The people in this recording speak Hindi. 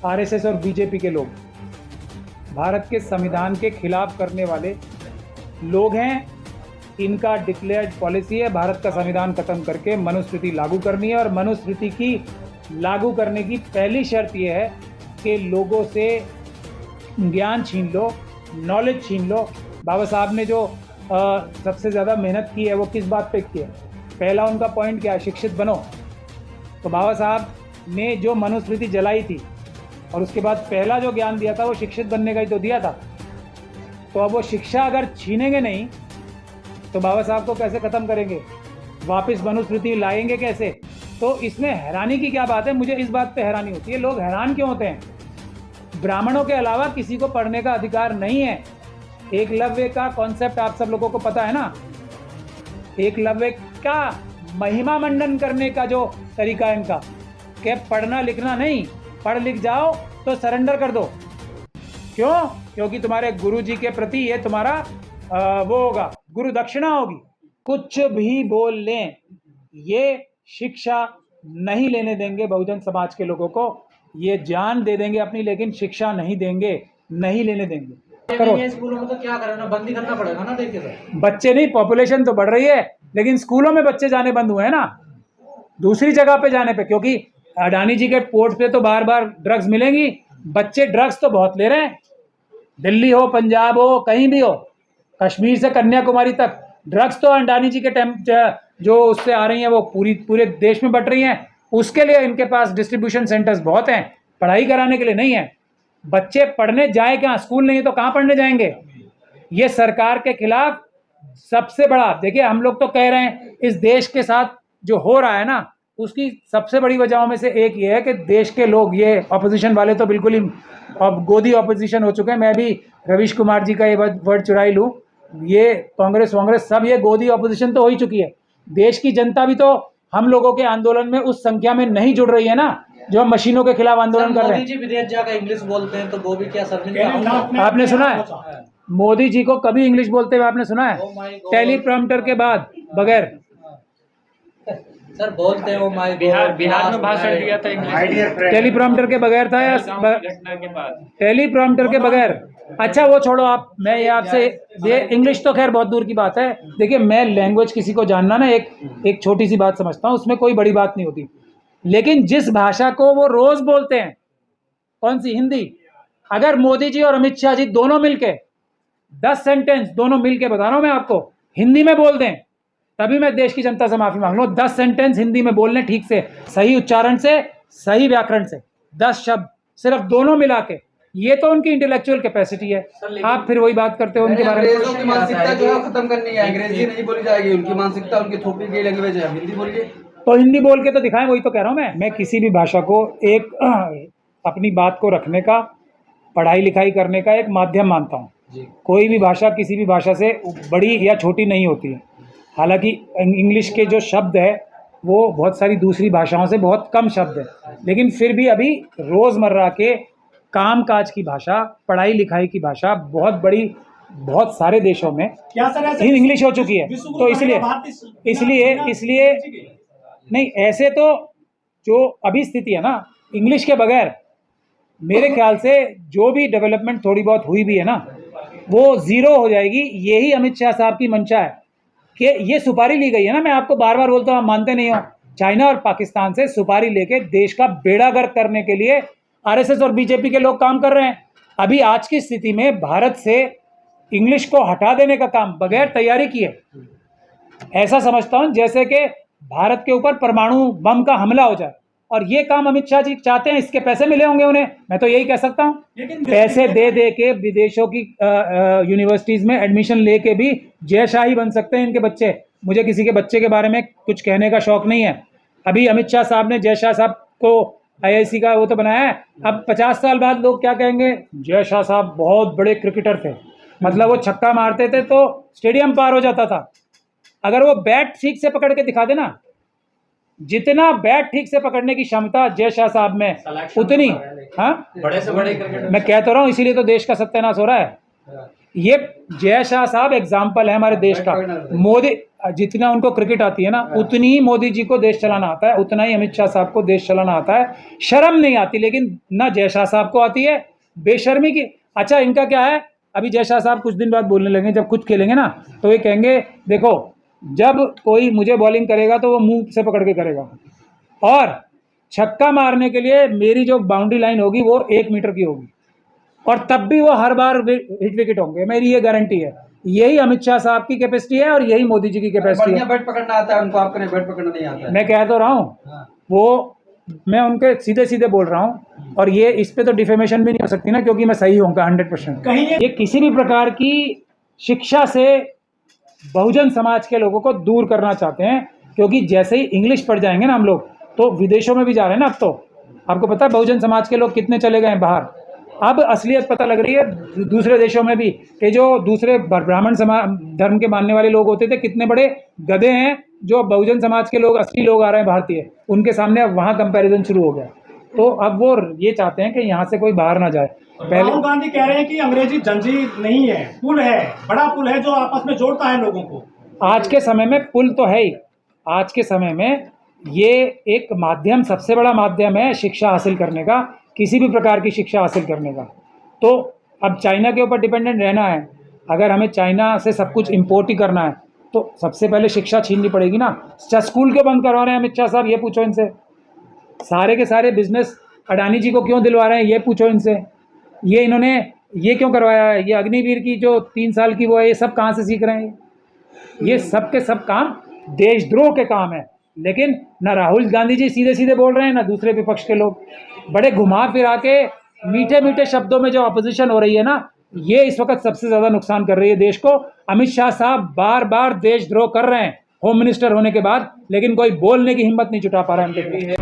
आरएसएस और बीजेपी के लोग भारत के संविधान के खिलाफ करने वाले लोग हैं। इनका डिक्लेयर्ड पॉलिसी है भारत का संविधान खत्म करके मनुस्मृति लागू करनी है, और मनुस्मृति की लागू करने की पहली शर्त यह है कि लोगों से ज्ञान छीन लो, नॉलेज छीन लो। बाबा साहब ने जो सबसे ज़्यादा मेहनत की है वो किस बात पे की है? पहला उनका पॉइंट क्या है? शिक्षित बनो। तो बाबा साहब ने जो मनुस्मृति जलाई थी और उसके बाद पहला जो ज्ञान दिया था वो शिक्षित बनने का ही तो दिया था। तो अब वो शिक्षा अगर छीनेंगे नहीं तो बाबा साहब को कैसे ख़त्म करेंगे? वापस मनुस्मृति लाएंगे कैसे? तो इसमें हैरानी की क्या बात है? मुझे इस बात पे हैरानी होती है, लोग हैरान क्यों होते हैं? ब्राह्मणों के अलावा किसी को पढ़ने का अधिकार नहीं है। एकलव्य का कॉन्सेप्ट आप सब लोगों को पता है ना? एकलव्य का महिमा मंडन करने का जो तरीका है इनका, कि पढ़ना लिखना नहीं, पढ़ लिख जाओ तो सरेंडर कर दो। क्यों? क्योंकि तुम्हारे गुरु जी के प्रति ये तुम्हारा वो होगा, गुरु दक्षिणा होगी। कुछ भी बोल लें, ये शिक्षा नहीं लेने देंगे बहुजन समाज के लोगों को। ये जान दे देंगे अपनी, लेकिन शिक्षा नहीं देंगे, नहीं लेने देंगे। करो स्कूलों में तो क्या करना, बंद ही करना पड़ेगा ना। देखिए सर, बच्चे नहीं, पॉपुलेशन तो बढ़ रही है, लेकिन स्कूलों में बच्चे जाने बंद हुए हैं ना, दूसरी जगह पे जाने पे। क्योंकि अडानी जी के पोर्ट पे तो बार बार ड्रग्स मिलेंगी। बच्चे ड्रग्स तो बहुत ले रहे हैं, दिल्ली हो, पंजाब हो, कहीं भी हो, कश्मीर से कन्याकुमारी तक ड्रग्स तो अडानी जी के टाइम जो उससे आ रही हैं वो पूरे देश में बट रही हैं। उसके लिए इनके पास डिस्ट्रीब्यूशन सेंटर्स बहुत हैं, पढ़ाई कराने के लिए नहीं है। बच्चे पढ़ने जाए क्या? स्कूल नहीं है तो कहाँ पढ़ने जाएंगे? ये सरकार के खिलाफ सबसे बड़ा, देखिए हम लोग तो कह रहे हैं इस देश के साथ जो हो रहा है ना, उसकी सबसे बड़ी वजहों में से एक ये है कि देश के लोग, ये ऑपोजिशन वाले तो बिल्कुल ही अब गोदी ऑपोजिशन हो चुके हैं। मैं भी रवीश कुमार जी का ये वर्ड चुराई लूँ, ये कांग्रेस वांग्रेस सब ये गोदी ऑपोजिशन तो हो ही चुकी है। देश की जनता भी तो हम लोगों के आंदोलन में उस संख्या में नहीं जुड़ रही है ना, जो हम मशीनों के खिलाफ आंदोलन कर रहे हैं। मोदी जी विदेश जाकर इंग्लिश बोलते हैं तो वो भी क्या आपने सुना है मोदी जी को कभी इंग्लिश बोलते हुए? आपने सुना है? टेलीप्रॉम्प्टर के बाद बगैर सर बोलते हो। बिहार में भाषण दिया था इंग्लिश, टेलीप्रॉम्प्टर के बगैर था या घटना के बाद टेलीप्रॉम्प्टर के बगैर? अच्छा वो छोड़ो आप, मैं ये आपसे, ये इंग्लिश तो खैर बहुत दूर की बात है। देखिए मैं लैंग्वेज किसी को जानना ना एक छोटी सी बात समझता हूँ, उसमें कोई बड़ी बात नहीं होती। लेकिन जिस भाषा को वो रोज बोलते हैं, कौन सी? हिंदी। अगर मोदी जी और अमित शाह जी दोनों मिलके 10 सेंटेंस दोनों मिलके, बता रहा हूं मैं आपको, हिंदी में बोल दें, तभी मैं देश की जनता से माफी मांग लूँ। 10 सेंटेंस हिंदी में बोल लें ठीक से, सही उच्चारण से, सही व्याकरण से, 10 शब्द सिर्फ दोनों मिला के, ये तो उनकी इंटेलेक्चुअल कैपेसिटी है। आप फिर वही बात करते हो उनके बारे में। अंग्रेजों की मानसिकता जो है खत्म करनी है, अंग्रेजी नहीं बोली जाएगी। उनकी मानसिकता, उनकी थोपड़ी की लैंग्वेज है, हिंदी बोलिए। तो हिंदी बोल के तो दिखाएं, वही तो कह रहा हूं मैं किसी भी भाषा को एक अपनी बात को रखने का, पढ़ाई लिखाई करने का एक माध्यम मानता हूं। कोई भी भाषा किसी भी भाषा से बड़ी या छोटी नहीं होती है। हालांकि इंग्लिश के जो शब्द है वो बहुत सारी दूसरी भाषाओं से बहुत कम शब्द है, लेकिन फिर भी अभी रोज़मर्रा के काम काज की भाषा, पढ़ाई लिखाई की भाषा बहुत बड़ी, बहुत सारे देशों में इंग्लिश हो चुकी है। तो इसलिए नहीं, ऐसे तो जो अभी स्थिति है ना, इंग्लिश के बगैर मेरे ख्याल से जो भी डेवलपमेंट थोड़ी बहुत हुई भी है ना, वो ज़ीरो हो जाएगी। यही अमित शाह साहब की मंशा है कि ये सुपारी ली गई है ना। मैं आपको बार बार बोलता हूँ, आप मानते नहीं हो। चाइना और पाकिस्तान से सुपारी लेके देश का बेड़ा गर्क करने के लिए आरएसएस और बीजेपी के लोग काम कर रहे हैं। अभी आज की स्थिति में भारत से इंग्लिश को हटा देने का काम बगैर तैयारी किए, ऐसा समझता हूँ जैसे कि भारत के ऊपर परमाणु बम का हमला हो जाए। और ये काम अमित शाह जी चाहते हैं, इसके पैसे मिले होंगे उन्हें, मैं तो यही कह सकता हूँ। पैसे दे दे के विदेशों की यूनिवर्सिटीज़ में एडमिशन लेके भी जय शाह ही बन सकते हैं इनके बच्चे। मुझे किसी के बच्चे के बारे में कुछ कहने का शौक नहीं है। अभी अमित शाह साहब ने जय शाह साहब को आईआईसी का वो तो बनाया है। अब 50 साल बाद लोग क्या कहेंगे? जय शाह साहब बहुत बड़े क्रिकेटर थे, मतलब वो छक्का मारते थे तो स्टेडियम पार हो जाता था। अगर वो बैट ठीक से पकड़ के दिखा देना, जितना बैट ठीक से पकड़ने की क्षमता जय शाह साहब में, उतनी, हाँ बड़े से बड़े क्रिकेटर मैं कह तो रहा हूँ, इसीलिए तो देश का सत्यानाश हो रहा है। ये जय शाह साहब एग्जाम्पल है हमारे देश का। मोदी जितना उनको क्रिकेट आती है ना, उतनी ही मोदी जी को देश चलाना आता है, उतना ही अमित शाह साहब को देश चलाना आता है। शर्म नहीं आती, लेकिन ना जय शाह साहब को आती है, बेशर्मी की। अच्छा, इनका क्या है, अभी जय शाह साहब कुछ दिन बाद बोलने लगेंगे, जब खुद खेलेंगे ना तो ये कहेंगे देखो जब कोई मुझे बॉलिंग करेगा तो वो मुंह से पकड़ के करेगा, और छक्का मारने के लिए मेरी जो बाउंड्री लाइन होगी वो 1 मीटर की होगी, और तब भी वो हर बार हिट विकेट होंगे, मेरी ये गारंटी है। यही अमित शाह साहब की कैपेसिटी है और यही मोदी जी की कैपेसिटी है। बैट पकड़ना आता है उनको, आपको नहीं बैट पकड़ना नहीं आता है। मैं कह तो रहा हूँ, वो मैं उनके सीधे सीधे बोल रहा हूँ, और ये इस पे तो डिफेमेशन भी नहीं हो सकती ना, क्योंकि मैं सही होऊंगा 100%। कहीं ये किसी भी प्रकार की शिक्षा से बहुजन समाज के लोगों को दूर करना चाहते हैं, क्योंकि जैसे ही इंग्लिश पढ़ जाएंगे ना हम लोग, तो विदेशों में भी जा रहे हैं ना। अब तो आपको पता है बहुजन समाज के लोग कितने चले गए हैं बाहर। अब असलियत पता लग रही है दूसरे देशों में भी कि जो दूसरे ब्राह्मण समाज धर्म के मानने वाले लोग होते थे, कितने बड़े गधे हैं जो बहुजन समाज के लोग, असली लोग आ रहे हैं भारतीय, उनके सामने अब वहाँ कंपैरिजन शुरू हो गया। तो अब वो ये चाहते हैं कि यहाँ से कोई बाहर ना जाए। पहले राहुल गांधी कह रहे हैं कि अंग्रेजी जंजीर नहीं है, पुल है, बड़ा पुल है जो आपस में जोड़ता है लोगों को। आज के समय में पुल तो है ही, आज के समय में ये एक माध्यम, सबसे बड़ा माध्यम है शिक्षा हासिल करने का, किसी भी प्रकार की शिक्षा हासिल करने का। तो अब चाइना के ऊपर डिपेंडेंट रहना है, अगर हमें चाइना से सब कुछ इम्पोर्ट ही करना है तो सबसे पहले शिक्षा छीननी पड़ेगी ना। स्कूल क्यों बंद करवा रहे हैं अमित शाह साहब, ये पूछो इनसे। सारे के सारे बिजनेस अडानी जी को क्यों दिलवा रहे हैं, ये पूछो इनसे। ये इन्होंने ये क्यों करवाया है, ये अग्निवीर की जो 3 साल की वो है, ये सब कहाँ से सीख रहे हैं? ये सब के सब काम देशद्रोह के काम है। लेकिन ना राहुल गांधी जी सीधे सीधे बोल रहे हैं, ना दूसरे विपक्ष के लोग। बड़े घुमा फिरा के मीठे मीठे शब्दों में जो अपोजिशन हो रही है ना, ये इस वक्त सबसे ज़्यादा नुकसान कर रही है देश को। अमित शाह साहब बार बार देशद्रोह कर रहे हैं होम मिनिस्टर होने के बाद, लेकिन कोई बोलने की हिम्मत नहीं जुटा पा रहा है उनके लिए।